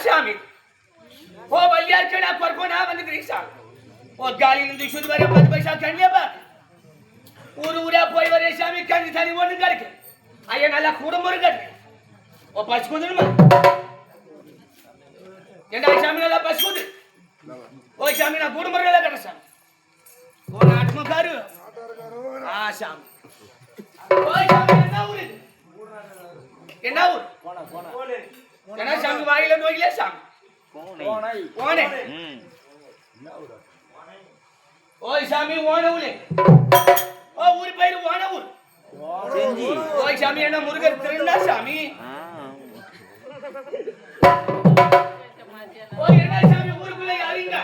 சாமி ஓ வள்ளியார்க்கடா கொர்கோனா வந்து கிரீசா ஓ காலி நின்று சுது வர 10 பைசா கண்ணியப்பா ஊரா போய் வர சாமி கண்ணி தனி ஒண்ணு கருக்கு ஐயா நல்லா குடும்பம் இருக்கு ஓ பஸ்குதுமா என்ன சாமி நல்லா பஸ்குது ஓ சாமி நான் குடும்பம் நல்லா கட்ட சாமி ஓ நாட்டுமக்காரு ஆ சாமி ஓ சாமி என்ன ஊரு என்ன சாமி வாயில நோயிலே சாமி ஓனே ஓய் சாமி ஓனவுலே ஓ ஊர் பேரு ஓனவுர் செஞ்சி ஓய் சாமி என்ன முருகர் திருநா சாமி ஓய் என்ன சாமி ஊருக்குள்ள யாரீங்க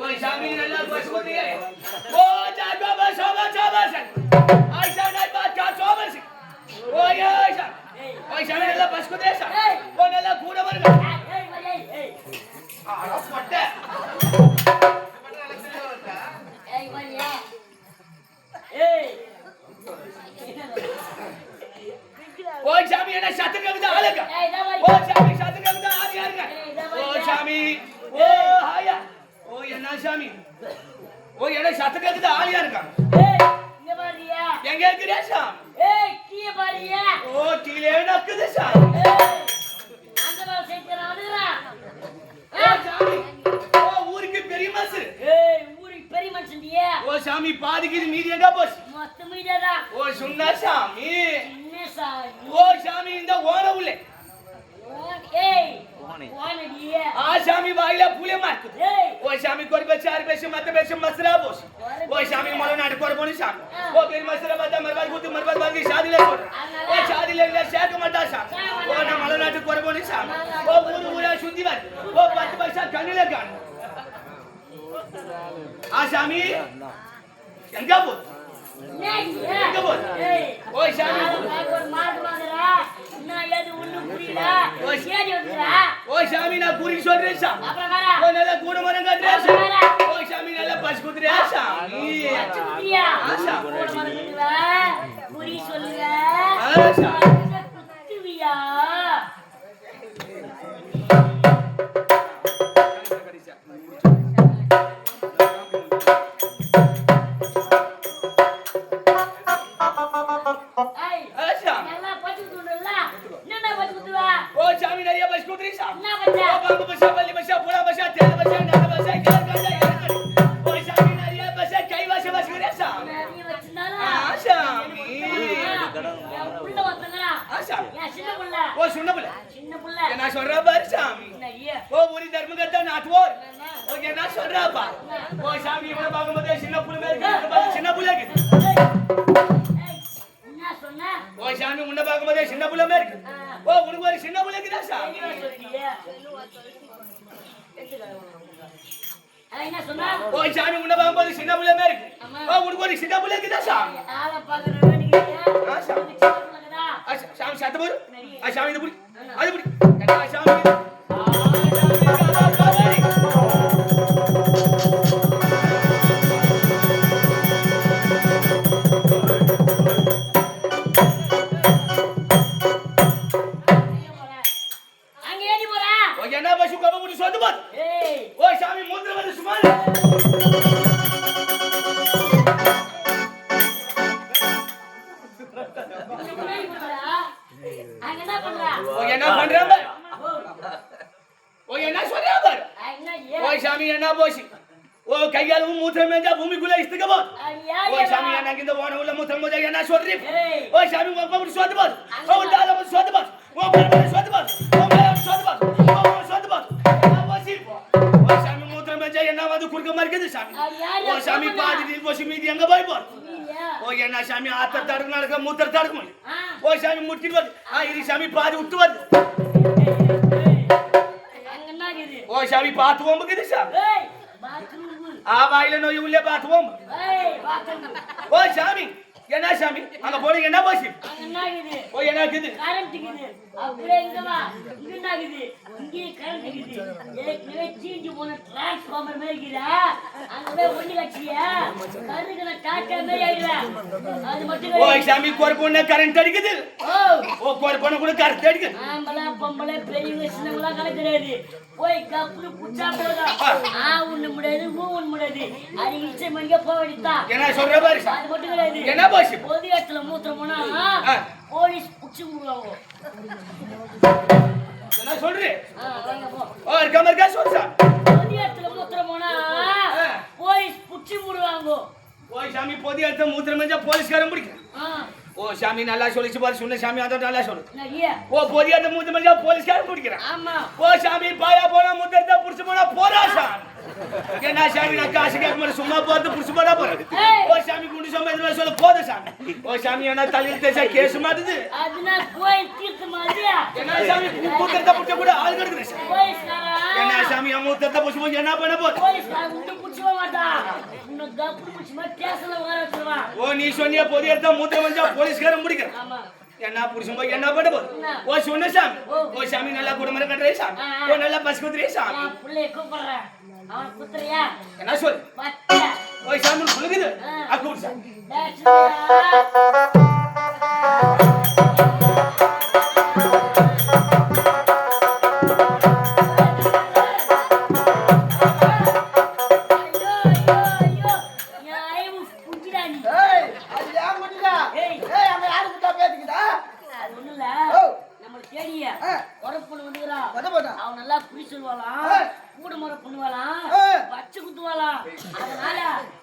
ஓய் சாமி நல்லா பசுமதியே ஓ ஜாகபா சோபா ஐ சாமி பாத் சோபா ஓய் ஓய் சாமி நல்லா பசுமதியே சாமி ஓ நல்லா கூட வருங்க ஆ பட்ட ஓய் சாமி என்ன சத்தங்கது ஆளுங்க ஓய் சாமி சத்தங்கது ஆதி யாருங்க ஓய் சாமி ஓ ஹாயா ஓ என்ன சாமி ஓ என்ன சத்தங்கது ஆளி யாருங்க இங்க பாரியா எங்க இருக்கற சாமி கீழ பாரியா ஓ கீழே நக்குது சாமி அந்த பால் சேக்கறானடா ஓ சாமி ஓ ஊருக்கு பெரிய மனுஷன் ஊருக்கு பெரிய மனுஷன்டியே ஓ சாமி பாதிக்கு மீதி எங்க போஸ் மொத்த மீதிடா ஓ சுன்னா சாமி ஓ சாமி இந்த ஓனவுலே ஓனடியே ஆ சாமி வாயில புலே மார்க்கு ஓ சாமி कोई बेचार बेश मत बेश मसरा बोस ओ शामी मोलो नाट कोर बोनी शाम ओ फिर मसरा बता मरबाद गुत मरबाद बांगी शादी ले छोड़ ओ शादी ले शेख मटा शाम ओ ना मोलो नाट कोर बोनी शाम ओ पूरा सुंदी बात ओ 5 पैसा कनी ले गान आ शामी எங்க போ எங்க போ ஓ शामी மார்க் வாங்கறா நான் ஏது ஒண்ணு புரியல ஓ சேடி வந்துடா ஓ शामी நான் புரி சொல்றேன் சாம் அப்புறம் வரா ஓ நல்ல கூட மரங்க ட்ரெஸ் ஓ शामी நல்ல பஸ் குதிரையா शामी பஸ் குதிரையா ஆஷா கூட மரங்கடா புரி சொல்லுங்க ஆஷா குத்துவியா ஓ சாமி முட்டிட்டு வருது இரு சாமி பாதி விட்டு வருது ஓ சாமி பாத்து ஓம்புக்குது சாமி வாயில நோய் உள்ளே பாத்து ஓம்பு ஓ சாமி என்ன சாமி அங்க போனீங்க என்ன போச்சு ஓ என்ன இருக்குது கரண்ட் இருக்குது அப்படியே இங்க வா இங்க என்ன இருக்குது இங்க கரண்ட் இருக்குது ஏற்கனவே சீஞ்சு போன டிரான்ஸ்ஃபார்மர் மாதிரி இருக்குதா அங்கவே ஒண்ணு வச்சியா கருக்குன டாட்டா மாதிரி ஆயிடுவா அது மட்டும் ஓ சாமி கோர்பொண்ண கரண்ட் அடிக்குது ஓ கோர்பொண்ண கூட கரண்ட் அடிக்குது ஆம்பளை பொம்பளை பெரியவங்க சின்னவங்களா கணக்கு கிடையாது போய் கப்புனு புச்சா போடுறதா ஒண்ணு முடியாது ஒண்ணு முடியாது அது இச்சை மணிக்கே போக வேண்டியதான் என்ன சொல்ற பாரு அது மட்டும் கிடையாது என்ன போச்சு பொது இடத்துல மூத்திரம் போனா போலீஸ் புடிச்சு விடுவாங்க என்ன சொல்றே வாங்க போ ஓ இருக்கா சொல்றா பொது இடத்துல மூத்திரம் போனா போலீஸ் புடிச்சு விடுவாங்க ஓ சாமி பொது இடத்துல மூத்திரம் மஞ்சா போலீஸ்காரன் பிடிக்கிறான் ஓ சாமி நல்லா சொல்லிச்சு பாரு சொன்ன சாமி அத நல்லா சொல்லு ஓ பொது இடத்துல மூத்திரம் மஞ்சா போலீஸ்காரன் பிடிக்கிறான் ஆமா ஓ சாமி பாயா போனா மூத்திரத்தை புடிச்சு போனா போறா சாமி என்ன சாமி நான் காசு கேட்க மாட்டேன் சும்மா போறது புடிச்சு போனா போறது ஓ சாமி குண்டு சும்மா எதுவும் சொல்ல போதும் சாமி ஓ சாமி என்ன தலையில் தேசா கேஸ் மாட்டுது அதுனா போய் தீர்த்து மாதிரியா என்ன சாமி மூத்திரத்தை புடிச்ச கூட ஆள் கிடக்குது என்ன சாமி மூத்திரத்தை புடிச்சு போய் என்ன பண்ண போது போலீஸ்காரன் உண்டு புடிச்சு மாட்டா இன்னும் கப்பு புடிச்சு மாதிரி கேஸ்ல வர வச்சிருவா ஓ நீ சொன்னிய பொது இடத்துல மூத்திரம் மஞ்சா போலீஸ்காரன் முடிக்கிறான் ஆமா என்ன புடிச்சு போய் என்ன பண்ண போது ஓ சொன்ன சாமி ஓ சாமி நல்லா குடும்பம் கட்டுறே சாமி ஓ நல்லா பஸ் குத்துறே சாமி புள்ளைய கூப்பிடுறேன் அவன் குத்துறியா என்ன சொல் பச்சை ஓ சாமி புழுகுது அக்கூர் சாமி அவன் நல்லா புடி சொல்லுவாளாம் கூட முறை பண்ணுவாளாம் பச்சை குத்துவாளாம் அதனால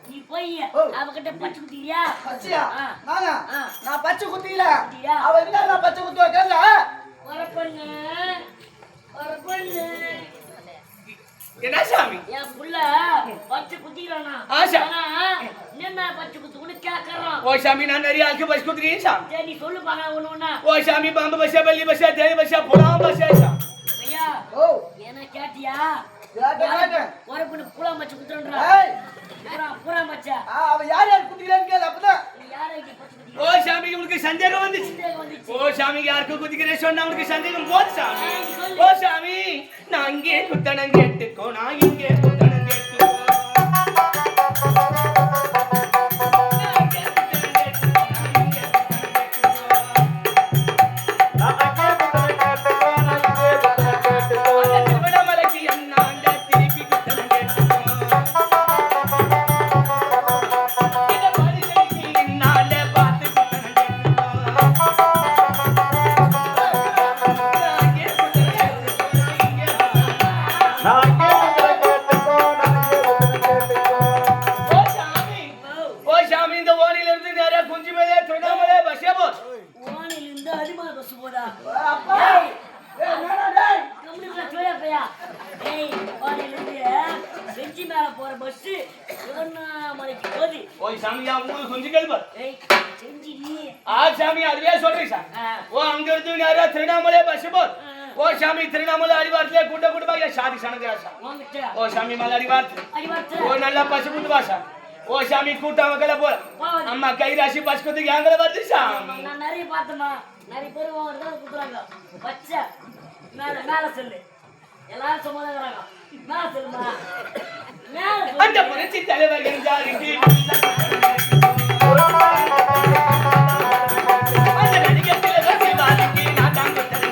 நீ போய் அவகிட்ட பச்சை குத்தியா பச்சையா நான் பச்சை குத்தில அவ என்ன நான் பச்சை குத்துவா கேள வர பொண்ணு என்ன சாமி என் புள்ள பச்சை குத்திக்கிறானா என்ன பச்சை குத்து கூட கேக்குறான் ஓ சாமி நான் நிறைய ஆளுக்கு பஸ் குத்துறேன் சாமி சரி நீ சொல்லு பாங்க ஒண்ணு ஓ சாமி பாம்பு பஸ்ஸா பள்ளி பஸ்ஸா தேனி பஸ்ஸா புலாம் பஸ்ஸா சாமி ஐயா ஓ என்ன கேட்டியா கேட்ட ஒரு பொண்ணு புலா மச்ச குத்துறன்றா புறா மச்ச அவ யார் யார் குத்திக்கிறான்னு கேள அப்பதான் நீ யாரை பச்சை குத்தி ஓ சாமி உங்களுக்கு சந்தேகம் வந்துச்சு ஓ சாமி யாருக்கு குதிக்கிறேன் சொன்னா உங்களுக்கு சந்தேகம் போது சாமி ஓ சாமி நான் இங்கே குத்தனம் கேட்டுக்கோ நான் இங்கே குத்தனம் கேட்டுக்கோ திருவண்ணாமலை அடிவாரத்திலே கூட்ட கூட்டமாக சாதி சனங்கிறாசா ஓ சாமி மலை அடிவாரத்து ஓ நல்லா பசு குண்டு வாசா ஓ சாமி கூட்டம் மக்கள போல அம்மா கை ராசி பசு குத்துக்கு எங்கள வருது சாமி நான் நிறைய பார்த்தமா நிறைய பேர் வந்து குத்துறாங்க பச்சை மேல சொல்லு எல்லாரும் சும்மாதாங்கறாங்க மேல சொல்லுமா மேல அந்த புரட்சி தலைவர் என்றாருக்கு அந்த நடிகத்திலே வசி வாதிக்கு நான் தான் குத்தறேன்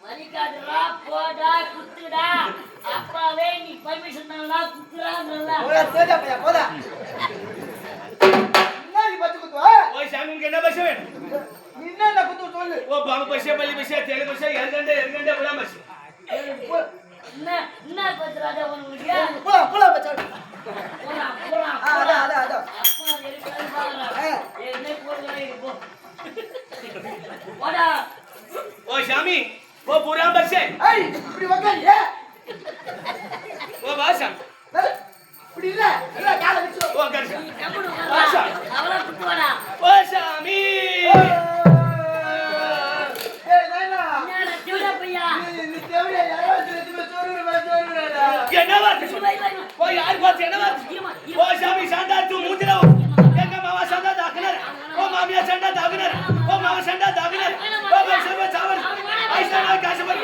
வலிக்காதுடா போடா குத்துடா அப்பாவே சேதா பையா போடா நீ பச்சை குத்துவா ஓ சாமி உனக்கு என்ன பஸ் வேணும் நீ என்ன குத்து சொல்லு ஓ பாம்பு பஸ் பள்ளி பஸ் தேடு பஸ் எர்கண்டே புலாம் பஸ் என்ன பண்றாதே உங்களுக்கு போடா பச்சை போடா அட அப்பா எரிக்கல பாருடா என்ன போடுறே இப்போ போடா ஓ சாமி ஓ புலாம் பஸ் ஏய் இப்படி வக்காரியே ஓ பாஷா இப்படி இல்ல இல்ல கால வெச்சு ஓ கர்ஷா கம்முனு பாஷா அவள குத்துவாடா ஓ சாமி ஏய் நைனா என்ன தேவடா பையா நீ தேவடா யாரோ திரும்ப சோறுடா என்ன வார்த்தை ஓ யார் பாத்து என்ன வார்த்தை ஓ சாமி சண்டா தூ மூஞ்சில எங்க மாமா சண்டா தாக்குனர் ஓ மாமியா சண்டா தாக்குனர் ஓ மாமா சண்டா தாக்குனர் ஓ பைசா சாவல் ஐசா ना காசு வர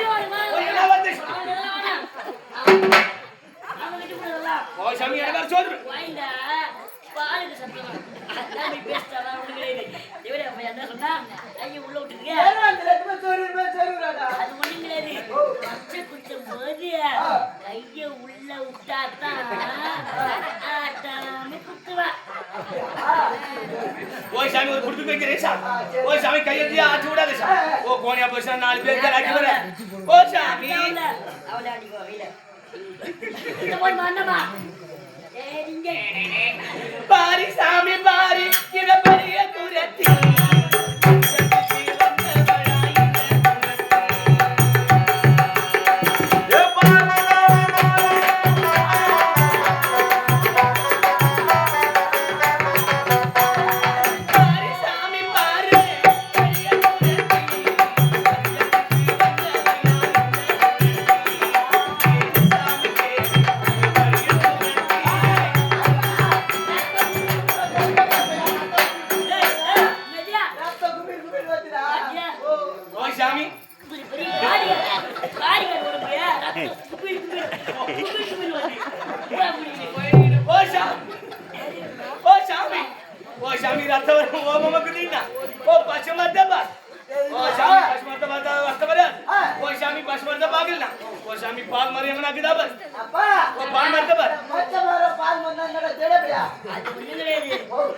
ஓ என்ன வார்த்தை ஓ சாமி என்ன வார்த்தை சொல்ற வாய்டா பாலுக்கு சத்தம் அதான் நீ பேஸ்டா உங்களுக்கு தேவடா பையா என்ன சொன்னா ஐய உள்ள விட்டுங்க யாரோ திரும்ப சோறுடா அது ஒண்ணும் கிடையாது பச்சை குத்தும் போது கைய உள்ள விட்டாதான் ஆட்டாம குத்துவா ஓ சாமி ஒரு குடுத்து வைக்கிறே சா ஓ சாமி கையெழுத்தி ஆச்சு விடாத சா ஓ கோனியா போய் நாலு பேர் கராக்கி வர ஓ சாமி அவளை அடிக்கோ வீட இந்த போய் மன்னமா இங்க பாரி சாமி பாரி இவ பெரிய குரத்தி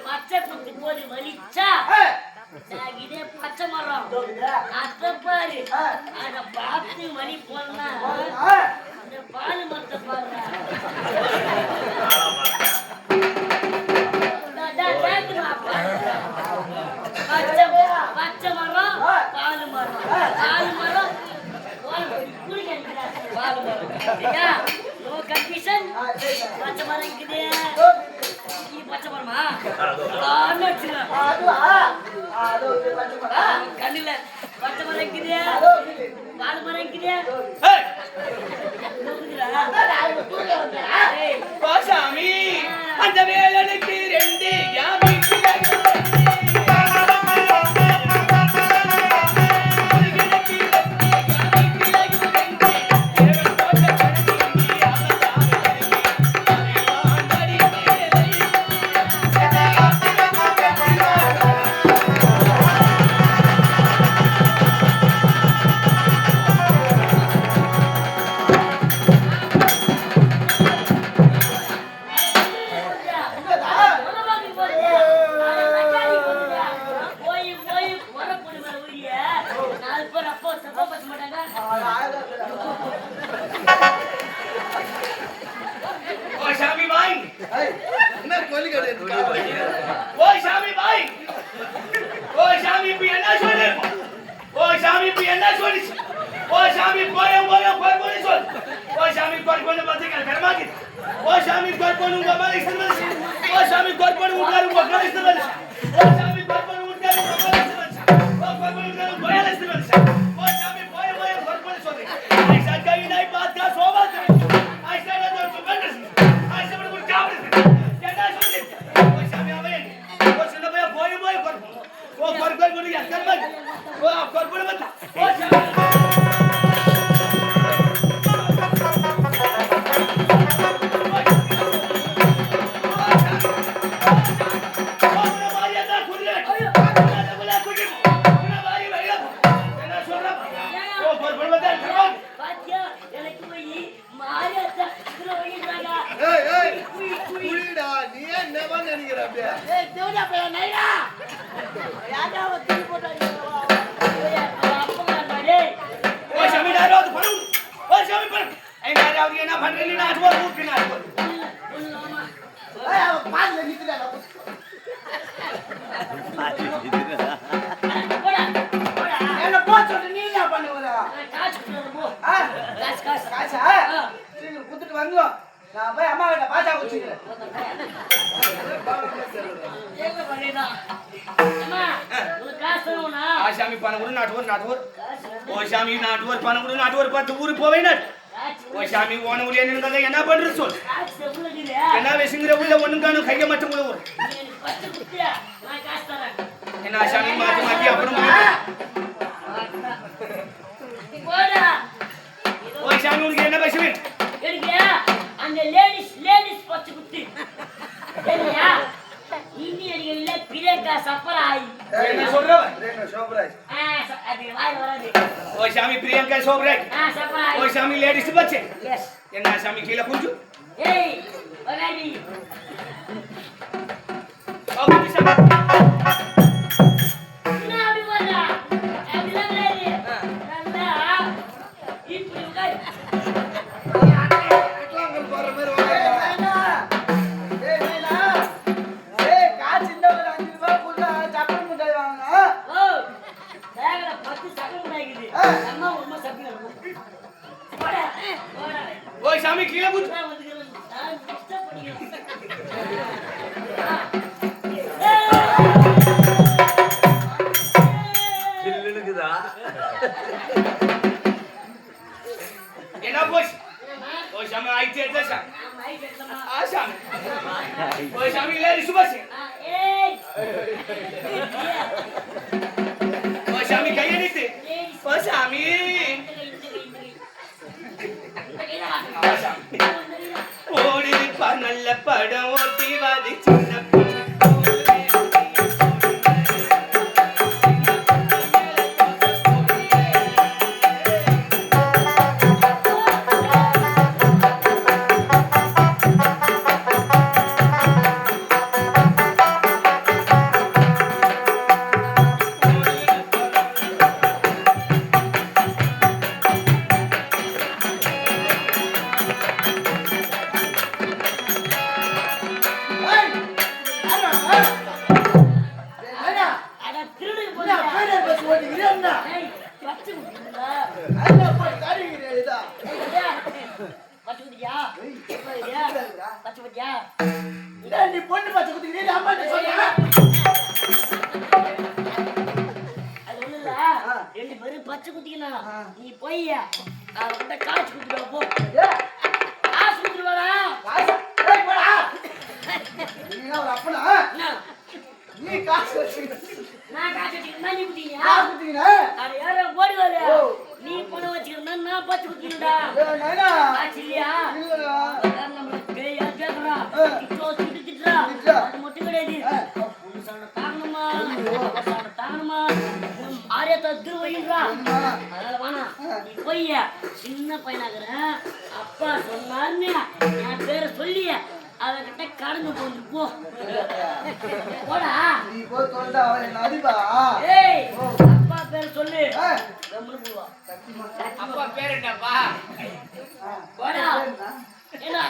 பச்சை குத்தி போது வலிச்சா இதே பச்சை மரம் அத்தை பாரு அத பார்த்து வலி போனா அந்த பால் மரத்தை பாருங்க பச்சை மரம் பால் மரம் பால் மரம் நோ கன்ஃபியூஷன் பச்சை மரம் இருக்குது பச்சை மரமா கண்ணுல பச்சை மரம் இருக்குது பால் மரம் இருக்குது சாமி அந்த வேலனுக்கு ரெண்டு யாமி Ayo. அப்படியே ஏய் தேவடா பையன் நைடா யாரா வந்து போட்டாங்க அப்பா டேய் ஓ சாமி நாராவது பணம் ஓ சாமி பணம் ஐ நாராவது என்ன பண்றீங்க நான் அது ஊருக்கு நான் ஏய் அவ பால்ல நிக்குடா போடா போடா என்ன போ சொல்ற நீ என்ன பண்ணுவற காசு குடுற போ ஆ காசு காசு காசா சீக்கிரம் குடுத்துட்டு வந்துவா நான் போய் அம்மா கிட்ட பாச்சா குடிச்சிக்கிறேன் ஏங்க பண்ணினா அம்மா உங்களுக்கு காசு வேணும்னா ஆ சாமி பணம் கொடு நாட்டு காசு ஓ சாமி நாட்டு பணம் கொடு நாட்டு 10 ஊருக்கு போவே நான் ஓ சாமி ஓன ஊர்ல என்ன என்ன பண்றது சொல் காசு எவ்வளவு என்ன வேசிங்கற உள்ள ஒண்ணும் காணும் கைய மட்டும் உள்ள ஊர் எனக்கு பத்து குட்டியா நான் காசு தரேன் என்ன சாமி மாத்தி மாத்தி அப்புறம் போடா ஓ சாமி உனக்கு என்ன பேசுவே எடுக்கியா அந்த லேடிஸ் பச்சை குட்டி சரியா இனி எனக்கு இல்ல பிரியங்கா சப்பராய் என்ன சொல்றவ ரேணு சோப்ராஜ் அது வாய் வராது ஓ சாமி பிரியங்கா சோப்ராய் சப்பராய் ஓ சாமி லேடிஸ் பச்சே எஸ் என்ன சாமி கீழ குஞ்சு ஏய் வராடி ஓ குஞ்சு சாமி என்ன அப்படி வரா அப்படி வராடி நல்லா இப்படி உட்கார் அட்லாங்கல் போற மாதிரி வாங்க ஏய் நைனா ஏய் காசு இந்த ஒரு 5 ரூபாய் குடுடா சப்பல் முட்டாய் வாங்க ஓ பேக்ல 10 சக்கரை முட்டாய்க்குது அம்மா உம்மா சப்பி இருக்கும் போடா போடா ஓ சாமி கீழ குஞ்சு நான் வந்துக்கிறேன் நான் டிஸ்டர்ப் பண்ணிக்கிறேன் சில்லுனுக்குதா என்ன போஸ் ஓ சாமி ஐட்டே தசா ஆ சாமி ஓ சாமி லேடிஸ் பச்சே ஓ சாமி கைய நிட்டு ஓ சாமி ஓடி நல்ல படம் ஓட்டி வாதி சின்ன ஏய் யாரா நைனா அட திருடுக்கு என்ன போடா பேரே பஸ் ஓடிக்கிறேன்னா ஏய் பச்சை குட்டிடா அண்ணா போய் காடிக்கிறே இதா பச்சை குட்டியா பச்சை குட்டியா இல்ல நீ பொண்ணு பச்சை குடிக்கிறே அம்மா கிட்ட சொல்றா அது ஒண்ணு இல்ல ரெண்டு பேரும் பச்சை குட்டிக்கனா நீ போய் அவன்கிட்ட காசு குடுத்துட்டு போ ஏய் காசு குடுத்துட்டு வாடா காசு ஏய் போடா நீ என்ன ஒரு அப்பனா என்ன நீ காசு வச்சிருக்க நான் காசு வச்சுக்கிறேன் நீ குட்டியா காசு குடிக்கிறே அது யாரும் ஓடி வர ஓ. நீ பணம் வச்சுக்கிறேன் நான் பச்சை குட்டிடா ஏய் நைனா காசு இல்லையா இல்லடா நம்மளுக்கு பேயா கேக்குறா திட்டோ திட்டுறா திட்டுறா. அது மட்டும் கிடையாது புதுசான தாங்கணுமா புதுசான தாங்கணுமா ஆரியத்தை திருவையுன்றா அதனால வேணா நீ போய் சின்ன பையனாக்குறேன் அப்பா சொன்னான்னு என் பேரை சொல்லி அவகிட்ட கடந்து போந்து போ போடா நீ போய் சொல்டா அவன் என்ன அடிப்பா ஏய் அப்பா பேரை சொல்லு ஏய் கம்முனு போவா அப்பா பேர் என்னப்பா போடா ஏன்னா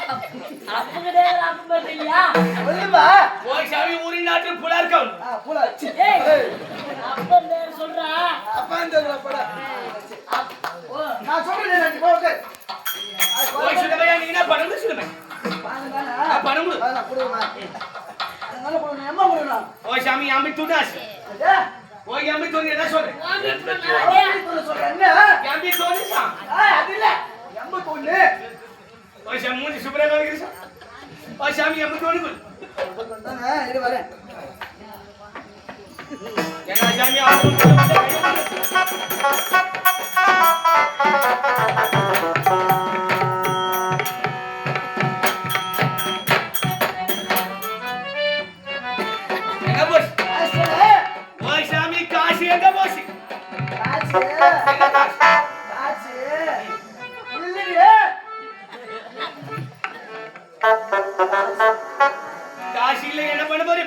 அப்பா கிடையாது அப்பா பேர் இல்லையா சொல்லுப்பா ஓ சாமி ஊரின் நாட்டு புலார்க்கம் போடா ஏய் அப்பா பேர் சொல்றா அப்பா சொல்றா போடா ஓ நான் சொல்றேன் நீ போ ஓகே ஓ சுடமையா நீ என்ன பணம் சுடமை பணம் கொடு நான் போடுமா அதனால போடுங்க அம்மா போடுங்க ஓ சாமி அம்பி துடாஸ் ஏய் ஓ அம்பி துணி என்ன சொல்றேன் வாங்கி பண்ணாதே சொல்றேன் என்ன அம்பி துணி சா அது இல்ல எம்ப பொண்ணு ஓ சாமி மூஞ்சி சுப்ரா கவனிக்கிறா ஓ சாமி அம்பி துணி கொடு வந்தானே இரு வரேன் என்ன சாமி ஆகும் எங்க போஸ் காசு ஓ சாமி காசு எங்க போஸ் காசு எங்க காசு காசு இல்லையே காசு இல்ல என்ன பண்ண போறே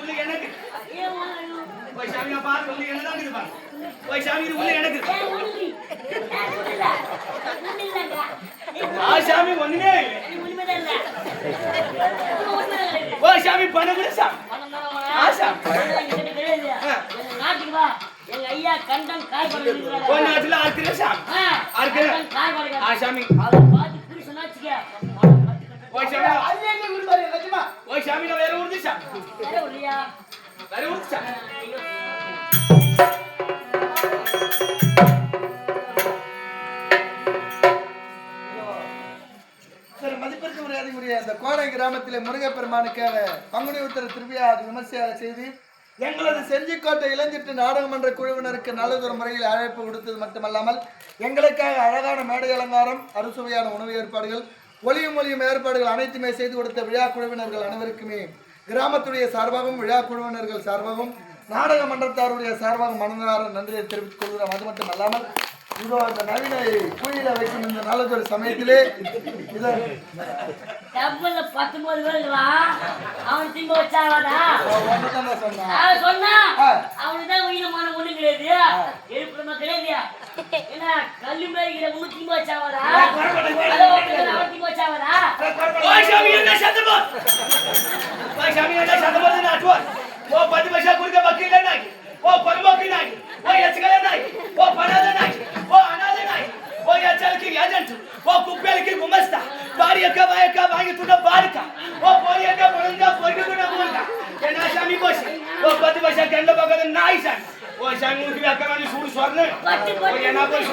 உள்ள எனக்கு ஓய் சாமி நான் பாரு உள்ள என்னதான் இருக்குது பாரு ஓய் சாமி இது உள்ள எனக்கு ஆ சாமி ஒண்ணுமே இல்ல ஓய் சாமி பண்ண கூட சாமி ஆ சாமி நாட்டுக்கு வா எங்க ஐயா கண்டன் காய் பண்ணுறாரு ஓய் நாட்டுல ஆர்க்கிற சாமி ஆர்க்கிற ஆ சாமி அவரை பார்த்து புருஷனாச்சுக்க ஓய் சாமி அது என்ன குருமாரி லட்சுமா ஓய் சாமி நான் வேற ஊருக்கு சாமி வேற இல்லையா வேற ஊருக்கு சாமி மதிப்பிற்கு மரியாதைக்குரிய அந்த கோடை கிராமத்திலே முருகப்பெருமானுக்காக பங்குனி உத்தர திருவிழா விமர்சையாக செய்து எங்களது செஞ்சிக்கோட்டை இளஞ்சிட்டு நாடகமன்ற குழுவினருக்கு நல்லதொரு முறையில் அழைப்பு கொடுத்தது மட்டுமல்லாமல் எங்களுக்காக அழகான மேடை அலங்காரம் அறுசுவையான உணவு ஏற்பாடுகள் ஒளியும் ஒளியும் ஏற்பாடுகள் அனைத்துமே செய்து கொடுத்த விழா குழுவினர்கள் அனைவருக்குமே கிராமத்துடைய சார்பாகவும் விழா குழுவினர்கள் சார்பாகவும் நாடக மன்றத்தாருடைய சார்பாகவும் மனதார நன்றியை தெரிவித்துக் கொள்கிறோம். அது மட்டும் அல்லாமல் இதோ அந்த நவீன குழியில வைக்கும் இந்த நல்லதொரு சமயத்திலே இதோ டப்புல 19 பேருங்களா அவன் திங்க வச்சாவாடா ஒன்றுதான் சொன்னான். அவன் சொன்னா அவனுதான் உயிரமான ஒண்ணு கிடையாது எழுப்புறமா கிடையாது ஏன்னா கல்லு மேய்கிற ஒண்ணு திங்க வச்சாவாடா அவன் திங்க வச்சாவாடா ஓய் சாமி என்ன சத்தமா ஓய் சாமி என்ன சத்தமா நாட்டுவா ஓ 10 பைசா குடுக்க வக்கீல நாய் ஓ பரமோக்கி நாய் ஓ எச்சகல நாய் ஓ பனாத நாய் ஓ அனாத நாய் ஓ எச்சல்கி ஏஜென்ட் ஓ குப்பேலకి గుమస్తా బారియక బాయక బాగి తుడ బారిక ఓ పోరియక పొలంగా పొరిగకున పోల్క ఎనా సామి పోసి ఓ 10 పైసా గండ బగద నాయి సామి ఓ సామి ఉకి అక్కమని సూడు స్వర్ణ ఓ ఎనా పోసి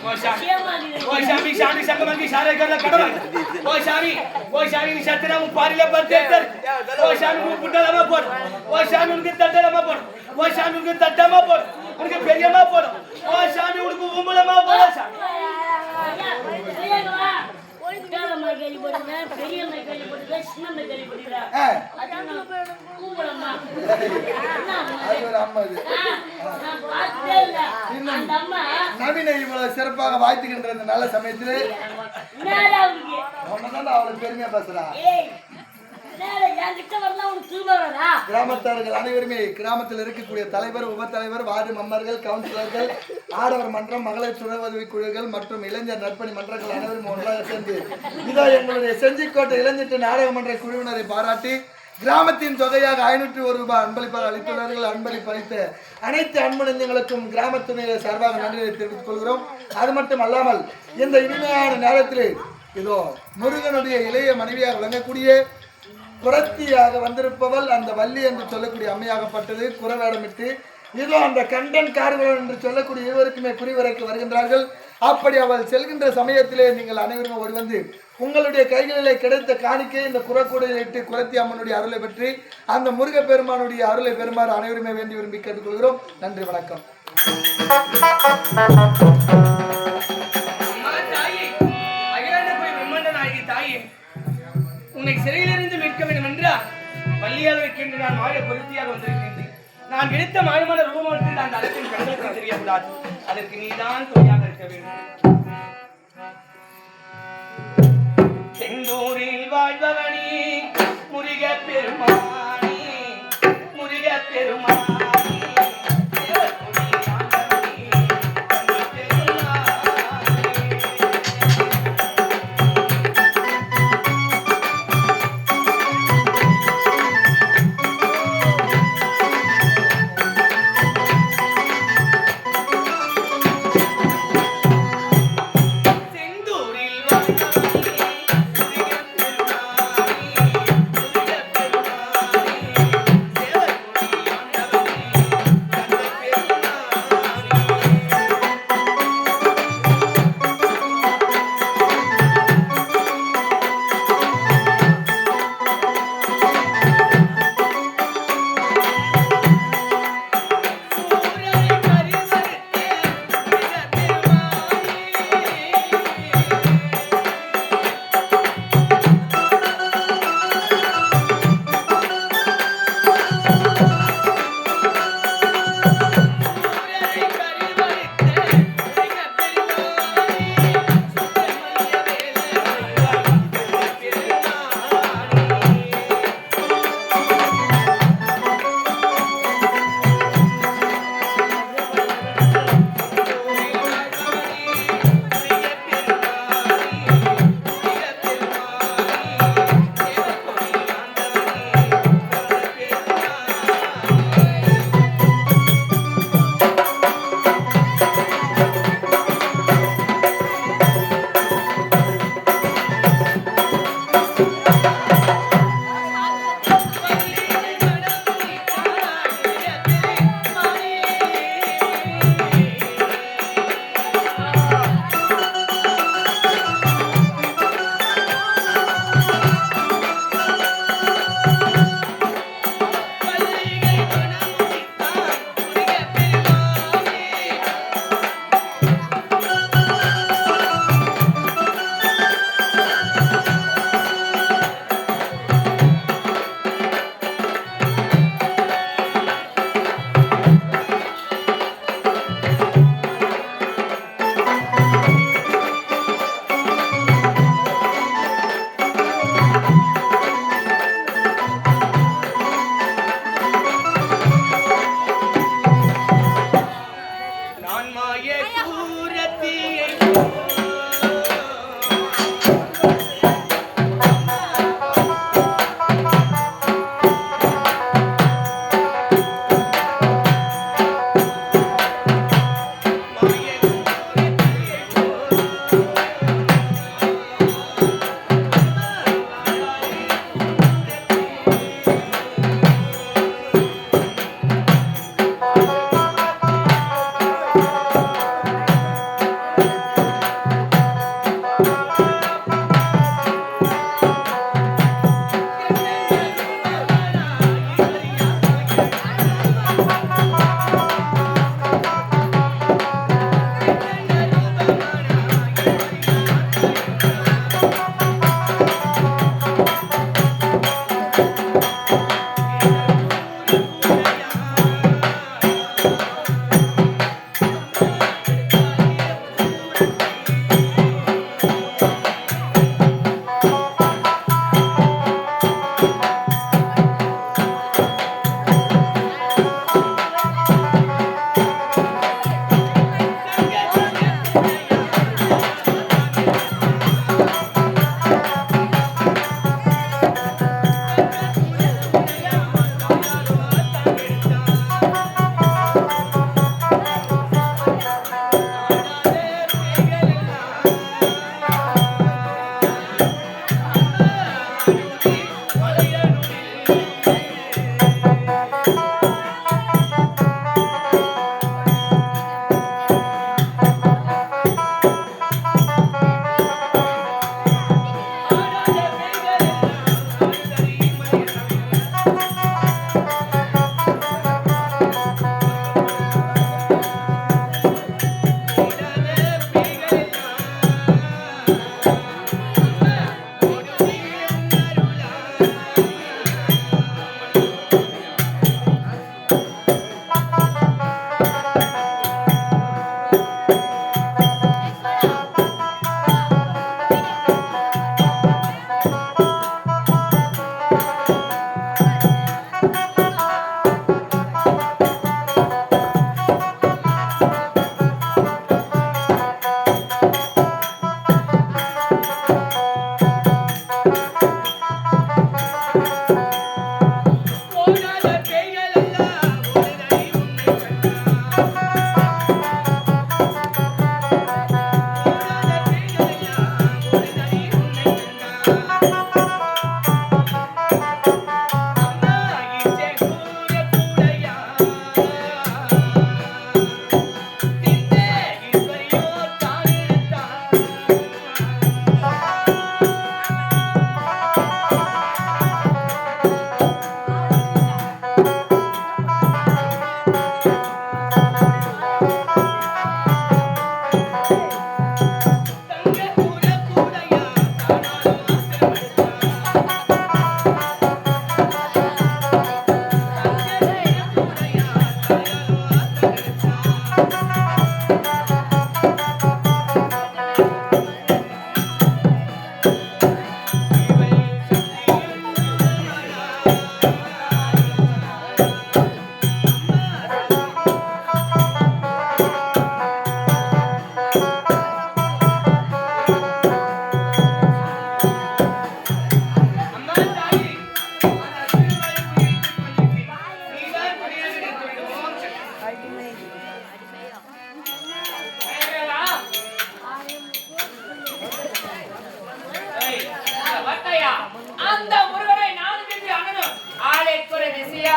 ఓ సామి శాంతి సంగమంకి సారే గల్ల కడవ ఓ సామి ని సత్యనామ పారిల బద్దెత్తర్ ఓ సామి ను పుట్టలమ పోడు ఓ సామి ఉనికి తట్టలమ పోడు ఓ సామి ఉనికి తట్టమ పోడు ఉనికి పెరియమ పోడు ఓ సామి ఉనికి ఉమ్మలమ పోడు సామి பெரிய மைக்கேலி போட்டு சின்ன மைக்கேலி போட்டு கூப்பிடம்மா அது ஒரு அம்மா இது. நான் பார்த்தே இல்ல அந்த அம்மா நவீன இவ்வளவு சிறப்பாக வாழ்த்துகின்ற இந்த நல்ல சமயத்திலே நேரா அவருக்கு ஒன்னதான் அவளுக்கு பெருமையா பேசுறா. ஏய் நேரா என்கிட்ட வரலாம் உனக்கு தூங்க வரதா கிராமத்தார்கள் அனைவருமே கிராமத்தில் இருக்கக்கூடிய தலைவர் உப தலைவர் வார்டு மெம்பர்கள் கவுன்சிலர்கள் ஆடவர் மன்றம் மகளிர் சுய உதவி குழுக்கள் மற்றும் இளைஞர் நற்பணி மன்றங்கள் அனைவரும் ஒன்றாக சேர்ந்து இதோ எங்களுடைய செஞ்சிக்கோட்டை இளைஞர் நாடக மன்ற குழுவினரை பாராட்டி கிராமத்தின் தொகையாக 501 ரூபாய் அன்பளிப்பாக அளித்துள்ளார்கள். அன்பளிப்பு அளித்த அனைத்து அன்பு நெஞ்சங்களுக்கும் கிராமத்தினர் சார்பாக நன்றியை தெரிவித்துக் கொள்கிறோம். அது மட்டும் அல்லாமல் இந்த இனிமையான நேரத்தில் இதோ முருகனுடைய இளைய மனைவியாக விளங்கக்கூடிய புரத்தியாக வந்திருப்பவள் அந்த வள்ளி என்று சொல்லக்கூடிய அம்மையாகப்பட்டது குறவேடமிட்டு இதோ அந்த கண்டன் கார்வலன் என்று சொல்லக்கூடிய இருவருக்குமே குறிவரைக்கு வருகின்றார்கள். அப்படி அவள் செல்கின்ற சமயத்திலே நீங்கள் அனைவரும் ஓடி வந்து உங்களுடைய கைகளிலே கிடைத்த காணிக்கை இந்த குறக்கூடையில் இட்டு குரத்தி அம்மனுடைய அருளை பெற்று அந்த முருக பெருமானுடைய அருளை பெறுமாறு அனைவருமே வேண்டி விரும்பி கேட்டுக்கொள்கிறோம். நன்றி, வணக்கம். உன்னை சிறையிலிருந்து மீட்க வேண்டும் என்றால் பள்ளியாக வைக்கின்ற நான் மாய பொருத்தியாக வந்திருக்கின்றேன். நான் எடுத்த மாயமான ரூபத்தில் அந்த அரசின் கண்களுக்கு தெரியக்கூடாது. அதற்கு நீதான் துணையாக இருக்க வேண்டும். செந்தூரில் வாழ்பவனி முருக பெருமானி முருக பெருமானி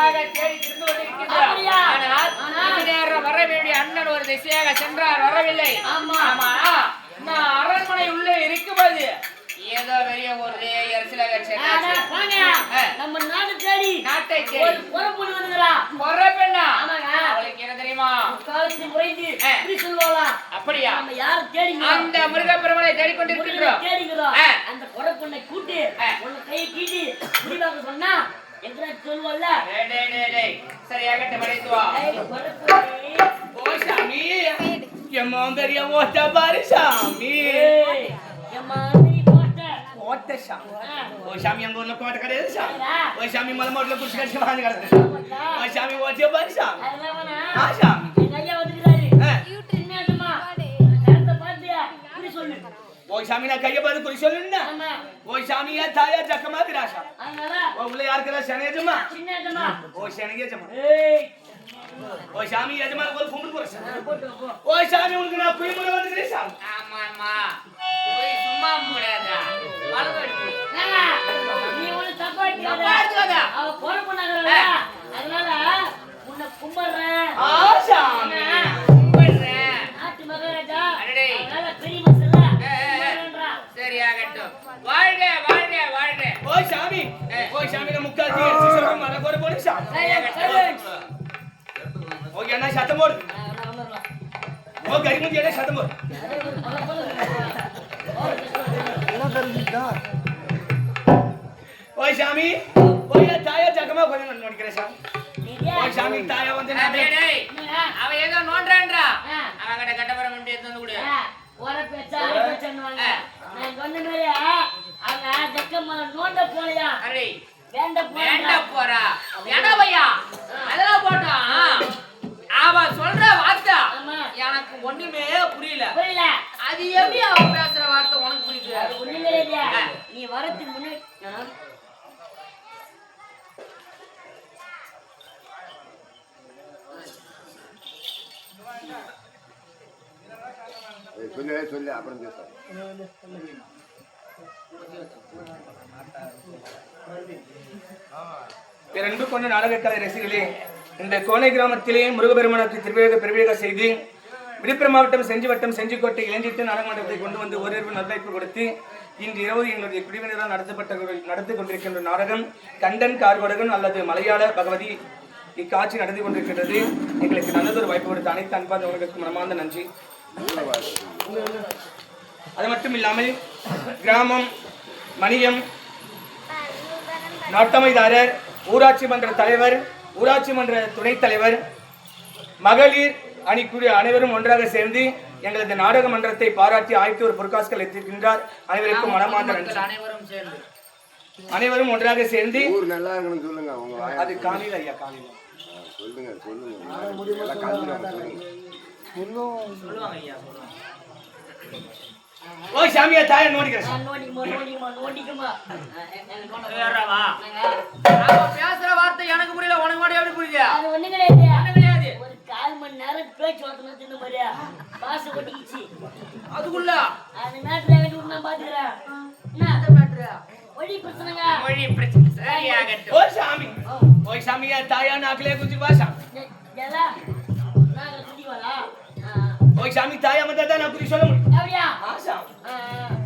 நாளாக தேடி திரிந்து கொண்டிருக்கின்றார். அப்படியா? ஆனால் இந்த நேரம் வர வேண்டிய அண்ணன் ஒரு திசையாக சென்றார், வரவில்லை. ஆமா. ஆமா, நான் அரண்மனை உள்ளே இருக்கும்போது ஏதோ பெரிய ஒரு எரிச்சல ஆனா, வாங்க. நம்ம நாடு தேடி நாட்டை ஒரு தேடி பொறுப்பு வந்துக்கிறா. பொறப்பெண்ணா ஆமாங்க. அவளுக்கு என்ன தெரியுமா? காலத்தில் குறைந்து இப்படி சொல்லுவாளா? அப்படியா? நம்ம யாரை தேடிங்க? அந்த முருகப்பெருமனை தேடிக்கொண்டிருக்கின்றோம். தேடிக்கிறோம். அந்த பொறுப்புண்ணை கூட்டி உன்னை கையை கீட்டி முடிவாக்க சொன்னா எங்க சொல்லுவல்ல? சரியாக மறைத்து வா. ஓ சாமி எம்மா பெரிய ஓட்ட பாரு சாமி கோட்டை சாமி. ஓ சாமி எங்க ஊர்ல கோட்டை கிடையாது சாமி. ஓ சாமி மலை மாட்டுல குடிச்சு கடிச்சு வாங்கி கிடக்கு. ஓ சாமி ஓட்டிய பாரு சாமி. ஆ சாமி. ஓ சாமி நான் கைய பாரு குறி சொல்லுன்னா. ஓ சாமியா தாயா ஜக்கமா திராசா. ஓ உள்ள யாருக்கா சனேஜமா? ஓ சனேஜமா. ஓ சாமி எஜமா ஒரு கும்பிடு போறா. ஓ சாமி உங்களுக்கு நான் குயிமுறை வந்துக்கிறேன் சாமி. ஆமா ஆமா. போய் சும்மா முடியாதா? வலவடி. நீ ஒண்ணு தப்பாடுறதா? அவ போற பண்ணாங்கறல. அதனால உன்னை கும்பிடுறேன். ஆ சாமி. கும்பிடுறேன். ஆட்டு மகராஜா. அடடே. அதனால பெரிய மனுஷன்ல. கும்பிடுறா. சரியாகட்டும். வாழ்க வாழ்க வாழ்க. ஓ சாமி. ஓ சாமி நான் முக்கால் தீர்ச்சி சொல்றேன் மர போற போடு சாமி. ஓ என்ன சத்தம் போடு. ஓ கரிமுஞ்சி என்ன சத்தம் போடு. ஓ சாமி. ஓ யா தாயா ஜக்கமா கொஞ்சம் நோடிக்கிறேன் சாமி. ஓ சாமி தாயா வந்து டேய் அவ ஏதோ நோன்றேன்றா. அவங்கட கட்டபரம் கொண்டு எடுத்து வந்து கொடு. ஓர பேச்சா பேச்சன்னுவாங்க. நான் சொன்ன மாதிரி அவங்க ஜக்கம்மா நோண்ட போலையா? அரே வேண்ட போறா. ஏடா பையா அதெல்லாம் போட்டான். அவ சொல்ற வார்த்தை எனக்கு ஒண்ணுமே புரியல. அது எப்படி அவ பேசுற வார்த்தை உனக்கு புரியுது? அது ஒண்ணுமே இல்லையா? நீ வரதுக்கு முன்னாடி சொல்லு அப்புறம் பேசுறேன். இரண்டு கொண்ட நாடகக்கலை ரசிகளே, இந்த கோனை கிராமத்திலே முருகப்பெருமானுக்கு திருவேக செய்து விழுப்புரம் மாவட்டம் செஞ்சி வட்டம் செஞ்சிக்கோட்டை இளஞ்சிட்டு நாடகமண்டபத்தை கொண்டு வந்து ஓரிரவு நல்வாய்ப்பு கொடுத்து இன்று இரவு எங்களுடைய குடிவினரால் நடத்தி கொண்டிருக்கின்ற நாடகம் கண்டன் கார்கொடகன் அல்லது மலையாள பகவதி இக்காட்சி நடந்து கொண்டிருக்கின்றது. எங்களுக்கு நல்லதொரு வாய்ப்பு கொடுத்த அனைத்து அன்பார்ந்தவர்களுக்கு மனமார்ந்த நன்றி. அது மட்டும் இல்லாமல் கிராமம், மணியம், நாட்டமைதாரர், ஊராட்சி மன்ற தலைவர், ஊராட்சி மன்ற துணைத் தலைவர், மகளிர் அணிக்குழு அனைவரும் ஒன்றாக சேர்ந்து எங்களது நாடக மன்றத்தை பாராட்டி ஆய்த்து ஒரு பொற்காசுகள் எத்திருக்கின்றார். அனைவருக்கும் மனமார்ந்த நன்றி. அனைவரும் ஒன்றாக சேர்ந்து ஊர் நல்லா இருக்கணும் சொல்லுங்க. அவங்க அது காலையில் ஐயா காலையில் சொல்லுங்க சொல்லுங்க. சொல்லுவாங்க ஐயா. ஓ சாமியா தாயை நோடிக்கிறேன். பேசுற வார்த்தை எனக்கு புரியல, உனக்கு மட்டும் எப்படி புரியுது? அது ஒண்ணு கிடையாது. கிடையாது. ஒரு 1/4 மணி நேரம் பேச்சு வார்த்தை தின்னு மாதிரியா பாச கொட்டிக்கிச்சு. அதுக்குள்ள அது மேட்ல கட்டி விட்டு நான் பாத்துக்கிறேன். என்ன அந்த மேட்ரு மொழி பிரச்சனைங்க. மொழி பிரச்சனை சரியாகட்டும். ஓ சாமி. ஓ சாமியா தாயா நாக்கிலே குச்சி வாசா. எலா நான் குடிவாளா? ஓ சாமி தாயா மத்தா நான் குடி சொல்ல முடியும். அப்படியா? ஆசா.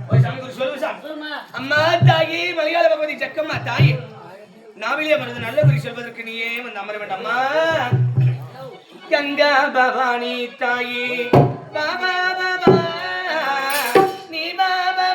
ஓ சாமி குடி சொல்லுங்க சாமி. சொல்லுமா. அம்மா தாயி மலையாள பகவதி ஜக்கம்மா தாயி நாவிலே மருந்து நல்ல குறி சொல்வதற்கு நீயே வந்து அமர வேண்டாமா? கங்கா பவானி தாயி பாபா பாபா நீ பாபா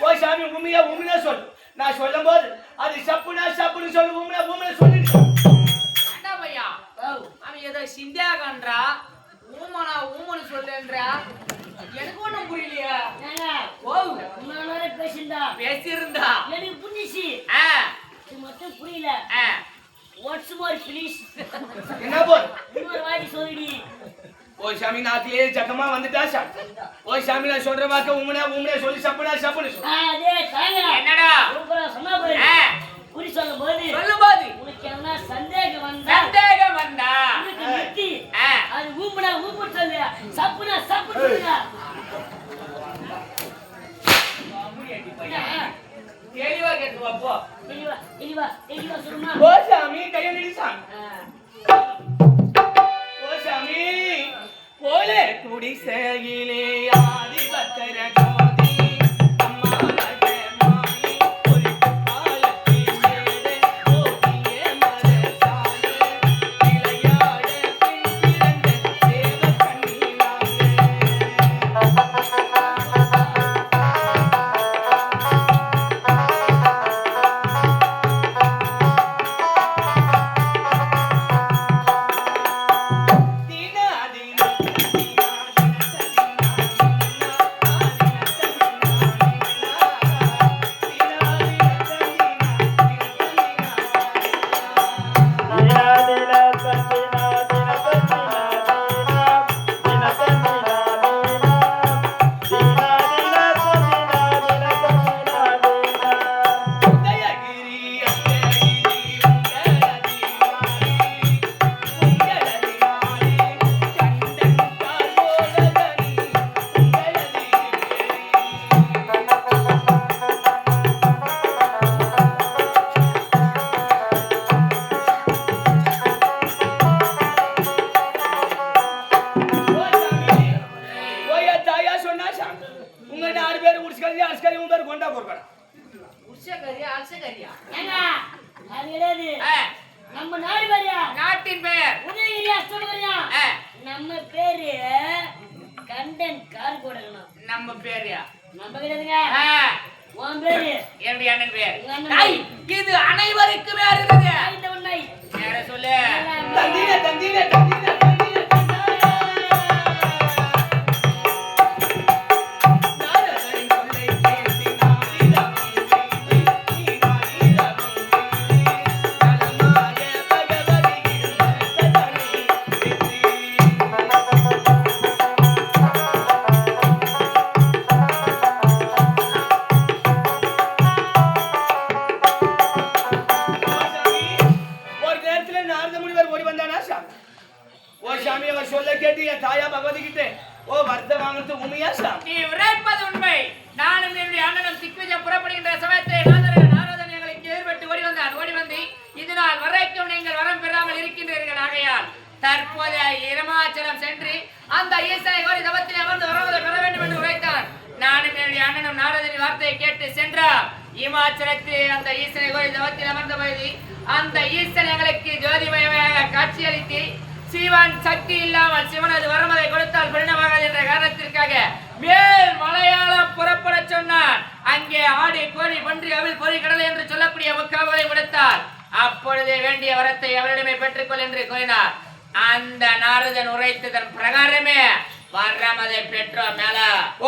ஓ சாமி உண்மையா உண்மையா சொல்லு. நான் சொல்லும் போது அது சப்புனா சப்புன்னு சொல்லு, உண்மையா உண்மையா சொல்லிடு. என்ன பையா அவன் ஏதோ சிந்தியாகன்றா ஊமனா ஊமனு சொல்லுன்றா எனக்கு ஒண்ணும் புரியலையா ஓ பேசிருந்தா பேசியிருந்தா எனக்கு புரிஞ்சிச்சு இது மட்டும் புரியல வாட்ஸ் மோர் ப்ளீஸ் என்ன போல் இன்னொரு வாட்டி சொல்லிடி ஓ சாமி நாட்டிலே ஜக்கமா வந்துட்டா சார். ஓ சாமி நான் சொல்ற வாக்க உண்மையா உண்மையா சொல்லி சப்புனா சப்புன்னு சொல்லு. அதே தாங்க என்னடா சூப்பரா சொன்னா பாரு குறி சொல்லும் போது உனக்கு என்ன சந்தேகம் வந்தா உனக்கு நெத்தி அது ஊம்புனா ஊம்பு சொல்லு சப்புனா சப்பு சொல்லுங்க தெளிவா கேட்டு வாப்போ தெளிவா சொல்லுமா ஓ சாமி கையை நிடிச்சான். ஓ சாமி போலே குடிசையிலே ஆதிபத்தர கோதி அம்மா மாயி ஒரு காலத்தி மேலே ஓடியே மரசாலே விளையாட பின் பிறந்த தேவ கண்ணீராலே. உங்க 4 பேர் உடிஸ்கரி அஸ்கரி உங்க பேர் கொண்டா போறடா. உச்சகரியா அல்சகரியா ஏங்க அது கிடையாது நம்ம நாடு பேரியா நாட்டின் பெயர் உதயகிரி அஷ்டமரியா நம்ம பேரு கண்டன் கார் போடணும் நம்ம பேர்யா நம்ம கிடையாதுங்க உன் பேரு என்னுடைய அண்ணன் பேர் இது அனைவருக்குமே இருக்குது இந்த உண்மை வேற சொல்லு தந்தின தந்தின தந்தின சொல்ல கேட்டு என் தாயா பகவதி கிட்ட ஓ வர்த்த வாங்குறது உண்மையா சார்? நீ உரைப்பது உண்மை. நானும் என்னுடைய அண்ணனும் திக்விஜயம் புறப்படுகின்ற சமயத்தை நாரதன் எங்களுக்கு எதிர்பட்டு ஓடி வந்து இதனால் வரைக்கும் நீங்கள் வரம் பெறாமல் இருக்கின்றீர்கள். ஆகையால் தற்போது இமாச்சலம் சென்று அந்த ஈசனை கோரி தவத்தில் அமர்ந்து வரவதை பெற வேண்டும் என்று உரைத்தான். நானும் என்னுடைய அண்ணனும் நாரதனின் வார்த்தையை கேட்டு சென்றார். இமாச்சலத்தில் அந்த ஈசனை கோரி தவத்தில் அமர்ந்த போது அந்த ஈசன் எங்களுக்கு ஜோதிமயமாக காட்சியளித்து சிவன் சக்தி இல்லாமல் சிவனது வரமதை கொடுத்தால் பரிணமாகாது என்ற காரணத்திற்காக மேல் மலையாளம் புறப்பட சொன்னார். அங்கே ஆடி கோழி பன்றி அவில் பொறி கடலை என்று சொல்லக்கூடிய முக்காவலை கொடுத்தார். அப்பொழுதே வேண்டிய வரத்தை அவரிடமே பெற்றுக்கொள் என்று கூறினார். அந்த நாரதன் உரைத்ததன் பிரகாரமே வரமதை பெற்றோம். மேல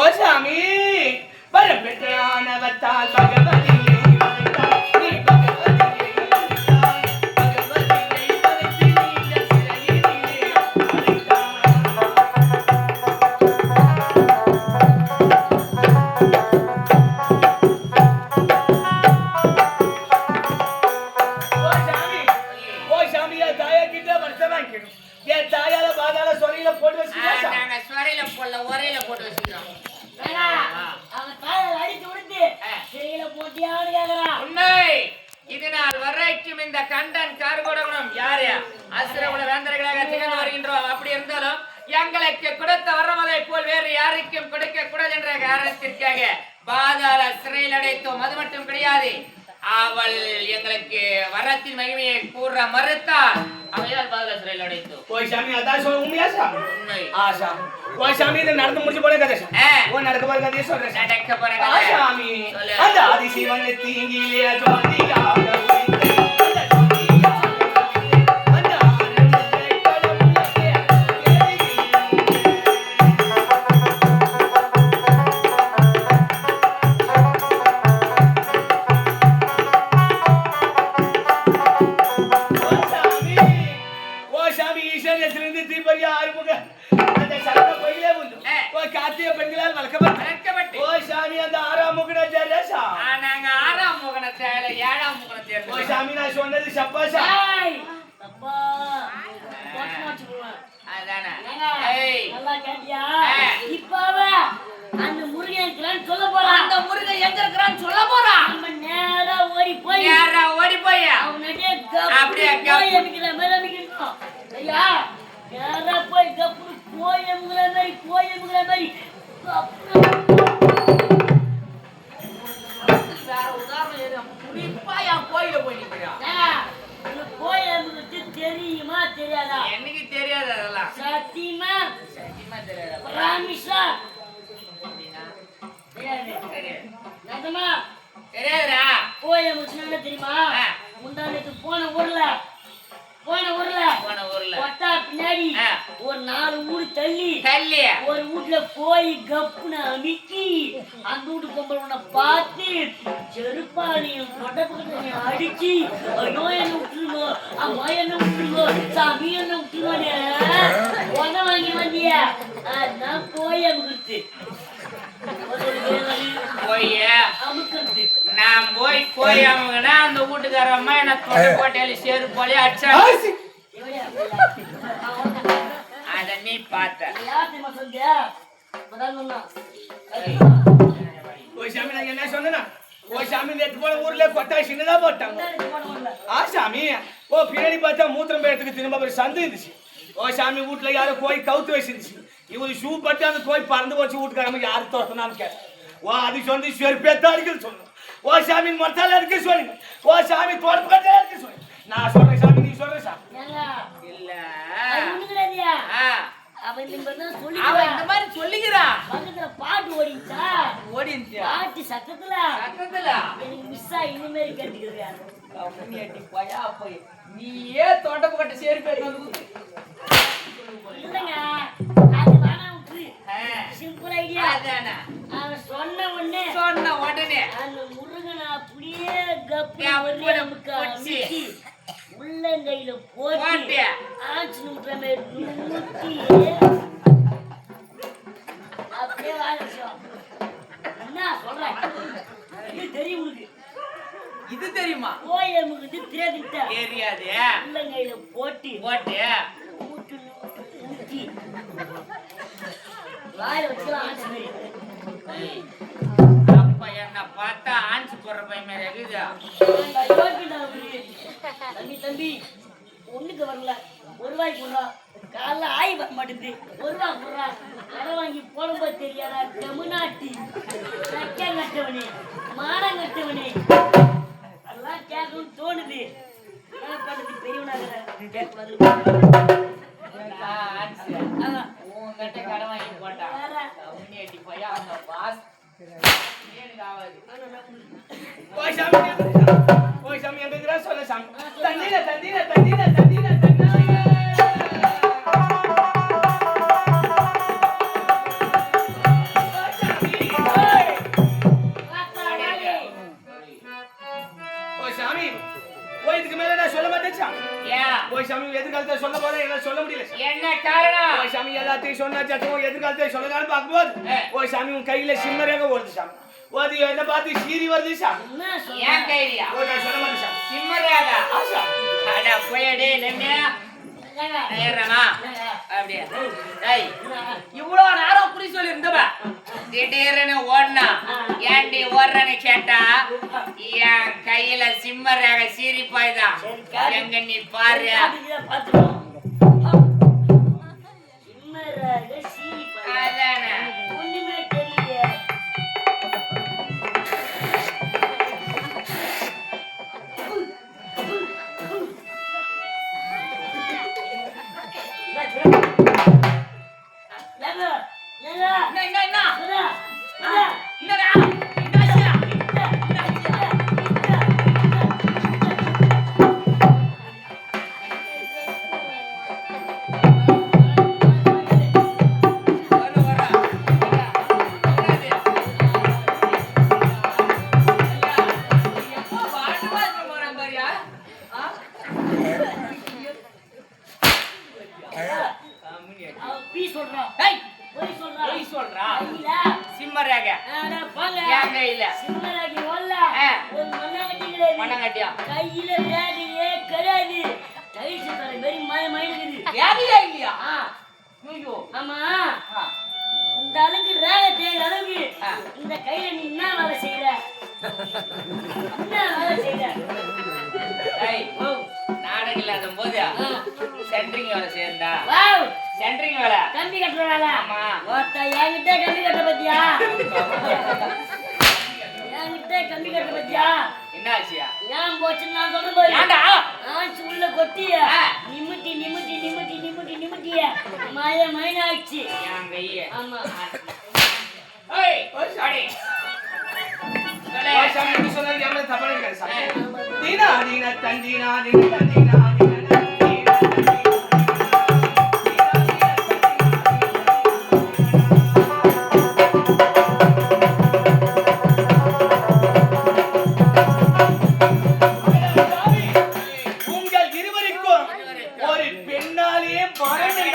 ஓ சாமி வரம் பெற்றானவத்தால் பகவதி இதனால் வரைக்கும் இந்த கண்டன் கார்கோடகுணம் யாரு அசுரகுல வேந்தர்களாக திகழ்ந்து வருகின்றோம். அப்படி இருந்தாலும் எங்களுக்கு கொடுத்த வரமதை போல் வேறு யாருக்கும் கொடுக்க கூடாது என்ற காரணத்திற்காக பாதாள சிறையில் அடைத்தோம். அது மட்டும் கிடையாது, அவள் எங்களுக்கு வரத்தின் மகிமையை கூற மறுத்தாள். அவையால் பாதாள சிறையில் அடைத்தோம். ஓய் சாமி அதான் சொல்ல உண்மையா சாமி? உண்மை. ஆ சாமி ஓ சாமி இது நடந்து முடிஞ்சு போன கதை சாமி. ஓ நடக்க போற கதையை சொல்றேன் சாமி. நடக்க போற ஆ கதை. சாமி சொல்லு. அந்த ஆதிசிவன் தீங்கிலே ஜோதியாக உதித்து, அந்த ஜோதியாக உதித்து, அந்த ஆனந்தத்தை கடவுளுக்கே ஓ சாமி ஈஸ்வரியத்திலிருந்து தீபரி ஆறுமுக அந்த சர்வ கோயிலே உண்டு. ஓ கார்த்திகை பெண்களால் வளர்க்கப்பட்டு ஓ சாமி அந்த ஆறாம் முகன ஜெரசா. நாங்க 6ஆம் முகனத்தை 7ஆம் முகனத்தை ஓ சாமி நான் சொன்னது சப்பாசா. ஏய் அப்பா போட்டு வச்சுடுவேன். அதானே. ஏய் நல்லா கேட்டியா? இப்பவே அந்த முருகன் இருக்கிறான்னு சொல்ல போறான். அந்த முருகன் எங்க இருக்கிறான்னு சொல்ல போறான். நம்ம நேரா ஓடி போய் நேரா ஓடி போய் அவனே அப்படியே போய் எமிக்கிற மாதிரி எமிக்கணும். ஐயா நேரா போய் கப்பு போய் எமுகிற மாதிரி வேற உதாரணம் எது? குறிப்பா என் கோயில போய் நிக்கிறான். போய் எமுகிட்டு தெரியுமா தெரியாதா? எனக்கு தெரியாது அதெல்லாம். சத்தியமா சத்தியமா தெரியாது. பிராமிஸா அப்படின்னா தெரியாது. நிஜமா தெரியாதுடா. போய் எமுகிட்டு தெரியுமா? முந்தானத்துக்கு போன ஊர்ல போன ஊர்ல கொட்டா பின்னாடி ஒரு 4 ஊரு தள்ளி ஒரு வீட்டுல போய் கப்புன்னு அமிக்கி அந்த வீட்டு பொம்பளை உன்னை பார்த்து செருப்பாளையும் கொட்டப்பக்கத்தையும் அடிச்சு ஐயோ என்ன விட்டுருங்கோ அம்மா என்ன விட்டுருங்கோ சாமி என்ன விட்டுருவானே உத வாங்கி வந்திய அதான் போய் அமுக்குறது அமுக்குறது நான் போய் அவங்கன்னா அந்த வீட்டுக்காரம்மா என்ன தொண்டை கோட்டையில சேரு போலே அடிச்சாங்க. அத நீ பார்த்த. ஓ சாமி நான் என்ன சொன்னேன்னா ஓ சாமி நேற்று போன ஊர்ல கொட்டா சின்னதா போட்டாங்க. ஆ சாமி ஓ பின்னாடி பார்த்தா மூத்திரம் பேரத்துக்கு திரும்ப ஒரு சந்து இருந்துச்சு. ஓ சாமி வீட்டுல யாரோ கோய் கவுத்து வச்சிருந்துச்சு. இவரு ஷூ பட்டு அந்த கோய் பறந்து போச்சு வீட்டுக்காரங்க யாரு தோட்டனாலும் கேட்டேன். ஓ அது சொல்லி செருப்பேத்தா இருக்குன்னு சொல்லணும். ஓ சாமி மொத்தால இருக்கு சொல்லுங்க. ஓ சாமி தோட்டப்பு கட்டா இருக்கு சொல்லுங்க. நான் சொல்றேன் சாமி நீ சொல்ற சாமி. இல்ல அவன் இந்த மாதிரி சொல்லிக்கிறான். பக்கத்துல பாட்டு ஓடிச்சா ஓடிச்சு பாட்டு சத்தத்துல சத்தத்துல எனக்கு மிஸ் ஆகி இனிமேல் கேட்டுக்கிறாரு கம்யூனிட்டி போயா போய் நீயே தொண்டை கட்ட சேரு பேர் இல்லைங்க அது வேணாம் விட்டு சிம்பிள் ஐடியா அதானே அவன் சொன்ன உடனே அந்த முருகனை அப்படியே கப்பு அப்படியே நமக்கு பிடிச்சி. அமுக்கி உள்ளங்கையில போட்டு போட்டு. ஆச்சு நூற்ற மாதிரி நூத்தி அப்படியே வாங்கிச்சோம். என்ன சொல்றேன் இது தெரியும் உனக்கு இது தெரியுமா? போய் நமக்கு தெரியாதுட்ட தெரியாது. உள்ளங்கையில போட்டு போட்டு ஊட்டு ஊட்டி வாயில வச்சுக்கலாம் ஆச்சு மாதிரி அப்ப என்ன பார்த்தா ஆன்ஸ் போடுற பையன் மாதிரி இருக்குதா? தம்பி ஒண்ணுக்கு வரல ஒரு ரூபாய்க்கு போடுறா காலைல ஆய் வர மாட்டேங்குது ஒரு ரூபா போடுறா கடை வாங்கி போடும்போது தெரியாதா தமிழ்நாட்டி சக்கம் கட்டவனே மானம் கட்டவனே அதெல்லாம் கேட்கணும்னு தோணுது என்ன பண்ணுறது பெரியவனாக கேட்க உங்ககிட்ட கடை வாங்கி போட்டான் கம்யூனிட்டி போய் அவங்க பாஸ் ஓ சாமி ஓ சாமி எங்க இருக்கிறா சொல்ல சாமி. தண்ணீர தண்ணீர தண்ணீர தண்ணீர தண்ணீர ஓ சாமி ஓ இதுக்கு மேல நான் சொல்ல மாட்டேன் சாமி. ஓ சாமி எதிர்காலத்தை சொல்ல போறேன் என்னால சொல்ல முடியல சாமி. என்ன காரணம்? ஓ சாமி எல்லாத்தையும் சொன்னா சத்தம் எதிர்காலத்தை சொல்லலாம்னு பார்க்கும்போது ஓ சாமி உன் கையில சிம்மரேக ஓடுது சாமி. ஓ அது என்ன பார்த்து சீறி வருது சாமி. ஏன் கைரியா? ஓ நான் சொல்ல மாட்டேன் சாமி. சிம்மரேகா? ஆ சாமி. அட போயடே நெம்மியா ஏறமா அப்படியே டேய் இவ்ளோ நேரம் குறி சொல்லி இருந்தவ திடீர்னு ஓடுனா ஏண்டி ஓடுறன்னு கேட்டா என் கையில சிம்மரேக சீறி பாய்தா எங்க நீ பாரு அதானே சிம்மராகி ஓல்ல ஆ. ஒரு மண்ணாங்கட்டி கிடையாது. மண்ணாங்கட்டியா? கையில வேலையே கிடையாது. டைல்ஸ் தர மாதிரி மயங்குது. வேலையே இல்லையா? ஆ, ஐயோ. ஆமா. ஆ. இந்த அளவுக்கு ரேக தேய்ற அளவுக்கு ஆ. இந்த கையில நீ என்ன வேலை செய்யற? என்ன வேலை செய்யற? ஏய், ஓ, நாடகம் இல்லாத போது சென்ட்ரிங் வேலை செய்யறா. வாவ், சென்ட்ரிங் வேலை. கம்பி கட்டுற வேலை. ஆமா. ஒருத்த என்கிட்ட கம்பி கட்ட பத்தியா? என்கிட்ட கம்பி கட்ட பத்தியா? என்ன ஆச்சியா? ஏன் போச்சுன்னு நான் சொல்றேன் பாரு. ஏன்டா? ஆச்சு உள்ள கொட்டிய ஆ. நிமிட்டி நிமிட்டி நிமிட்டி நிமிட்டி நிமிட்டிய மயனாச்சு. என் கையை. ஆமா. ஏய், அடி. சொல்லு. ஓ சாமி என்ன சொன்னாரு யாமே தப்பா நினைக்காத சாமி. தீனா தீனா தந்தீனா தீனா தீனா தீனா உங்கள் இருவருக்கும் ஒரு பெண்ணாலேயே மரணம்.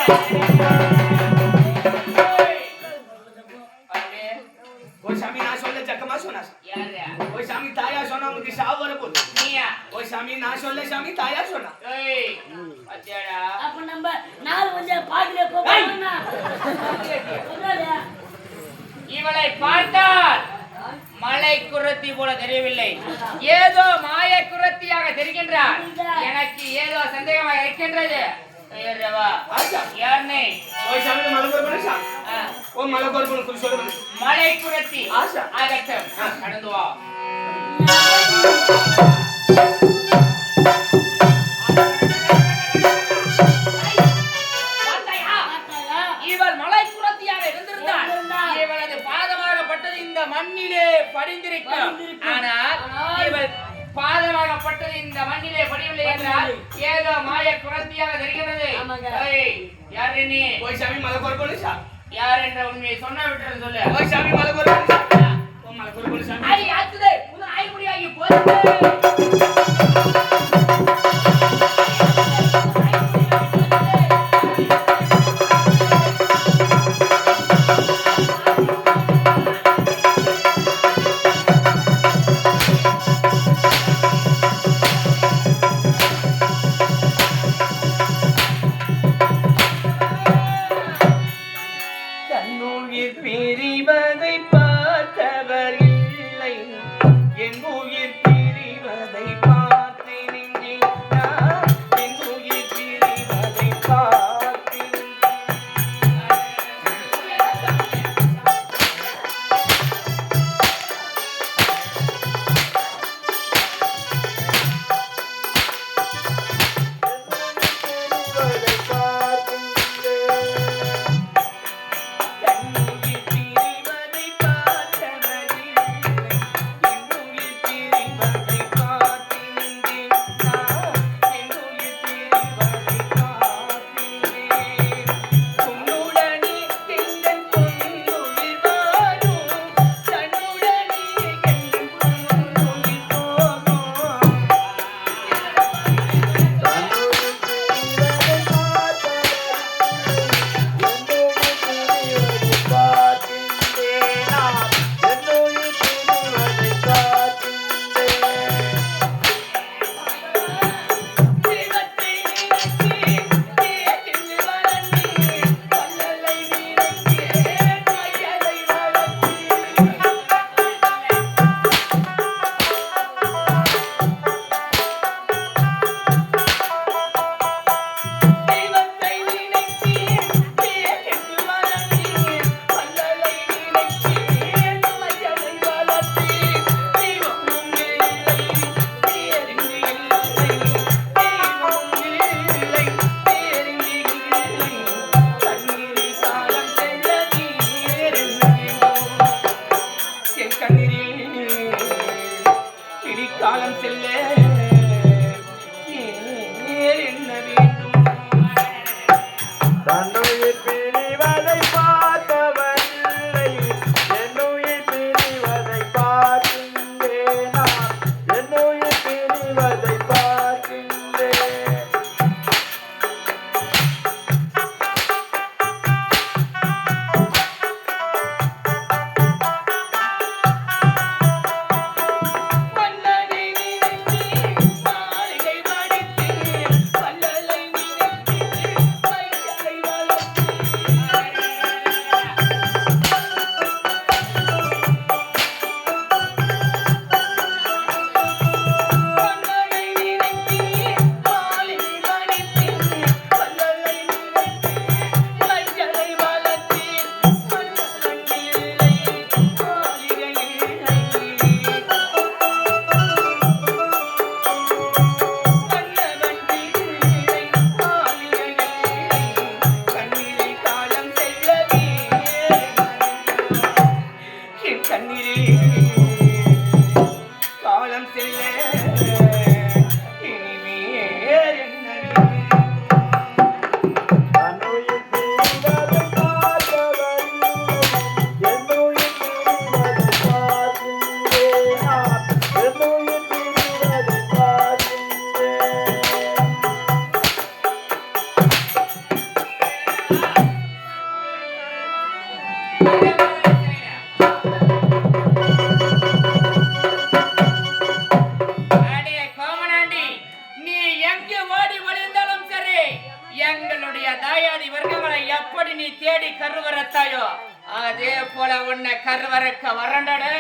ஓ சாமி நான் சொல்ல ஜக்கமா சொன்னா யாரு? ஓ சாமி தாயா சொன்னா உங்களுக்கு சாவு வர போகுது. நீயா? ஓ சாமி நான் சொல்ல சாமி தாயா சொன்னா. ஏய், பாத்தியாடா? அப்ப நம்ம நாலு வந்து பாக்கல போறோம்னா சொல்றாரு. இவளை பார்த்தால் மலை குரத்தி போல தெரியவில்லை, ஏதோ மாய குரத்தியாக தெரிகின்றார். எனக்கு ஏதோ சந்தேகமாக இருக்கின்றது. ஏறவா. ஆச்சா யார் நீ? ஓ சாமி மலகோர் பண்ணா ஆ, ஓ மலகோர் பண்ண குறி சொல்ல பண்ணு. மலை குரத்தி. ஆச்சா ஆகட்டும், கடந்து வா. பார்த்தாயா? பார்த்தாயா? இவள் மலை குரத்தியாக இருந்திருந்தாள். இருந்திருந்தாள். இவளது பாதமாகப்பட்டது இந்த மண்ணிலே படிந்திருக்கும். படிந்திருக்கும். ஆனால் இவள் பாதமாகப்பட்டது இந்த மண்ணிலே படியவில்லை என்றால் ஏதோ மாய குரத்தியாக தெரிகிறது. ஆமாங்க. ஏய், யார் நீ? ஓ சாமி மலகோர் பண்ணா யார் என்ற உண்மையை சொன்ன விட்டு சொல்லு. ஓ சாமி மலகோர் பண்ணா ஓ மலகோர் பண்ண சாமி. அடி ஆத்துதே, உன் ஆய்முடியாகி போச்சு. தன்னுயிர் பிரிவதை பார்த்தவர் இல்லை, என் உயிர் பிரிவதை பார்த்து நின்றேன் நான். என் உயிர் பிரிவதை பார்த்து தன்னுயிர் பிரிவதை பார்த்தவர் இல்லை, என் உயிர் பிரிவதை பார்த்து நின்றேன் நான். என் உயிர் பிரிவதை பார்த்து நின்றேன். உன்னுடனே எங்கள் பொன்னுயிர் வாழும், தன்னுடனே எங்கள் பொன்னுயிர் போகும். தெய்வத்தை நினைத்தேன், தேடில் வளர்ந்தேன், வள்ளலை நினைத்தேன், மையலை வளர்த்தேன். தெய்வத்தை நினைத்தேன், தேடில் வளர்ந்தேன், வள்ளலை நினைத்தேன், மையலை வளர்த்தேன். தெய்வமும் இல்லை, பேரின்றி இல்லை, தெய்வமும் இல்லை, பேரின்றி இல்லை. கண்ணீரில் காலம் செல்ல நீரென்ன வேண்டும்? என் கண்ணீரில் பிடிக்காலம் செல்ல நீர் என்ன வேண்டும்? தன்னுயிர் பிரிவதை பார்த்தவர் இல்லை, என்னுயிர் பிரிவதை பார்க்கின்றேன் நான். என்னுயிர் பிரிவதை பார்க்கின்றேன். கருவறுக்க வரண்டடே